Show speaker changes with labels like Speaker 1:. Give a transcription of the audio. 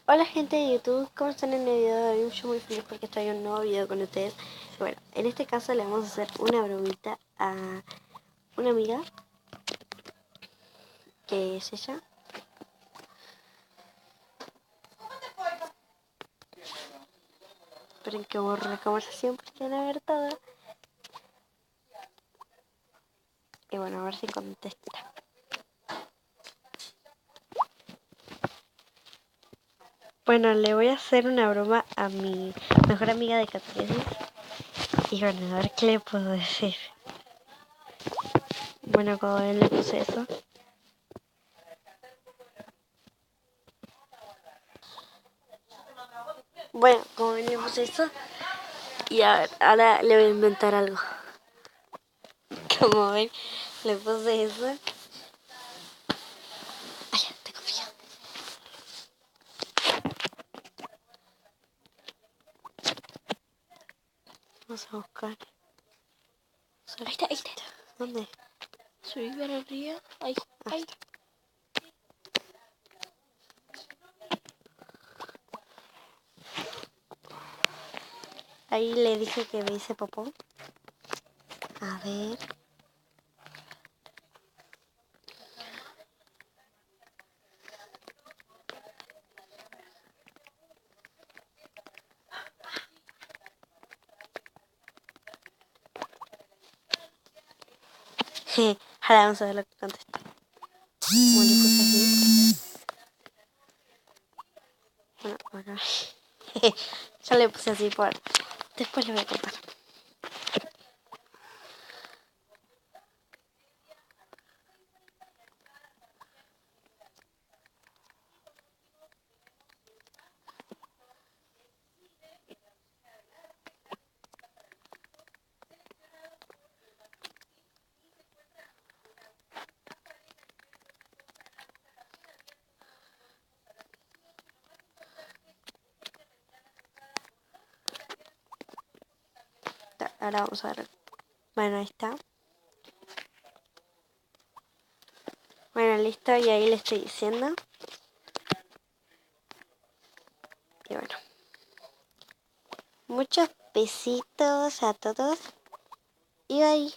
Speaker 1: Hola gente de YouTube, ¿cómo están en el video de hoy? Yo muy feliz porque estoy en un nuevo video con ustedes. Bueno, en este caso le vamos a hacer una bromita a una amiga, que es ella. Esperen que borre la conversación porque van a ver todo. Y bueno, a ver si contesta. Bueno, le voy a hacer una broma a mi mejor amiga de catequesis. Y bueno, a ver qué le puedo decir. Bueno, como ven, le puse eso. Bueno, como ven, le puse eso. Y a ver, ahora le voy a inventar algo. Como ven, le puse eso. Ay, ya, tengo frío. Vamos a buscar.
Speaker 2: Ahí está, ahí está.
Speaker 1: ¿Dónde?
Speaker 2: Subí para arriba. Ahí, ahí.
Speaker 1: Ahí le dije que me hice popó. A ver. Ahora vamos a ver lo que contesta. Como le puse así. Bueno, acá. Yo le puse así por... Después le voy a contar. Ahora vamos a ver. Bueno, ahí está. Bueno, listo. Y ahí le estoy diciendo. Y bueno. Muchos besitos a todos. Y bye.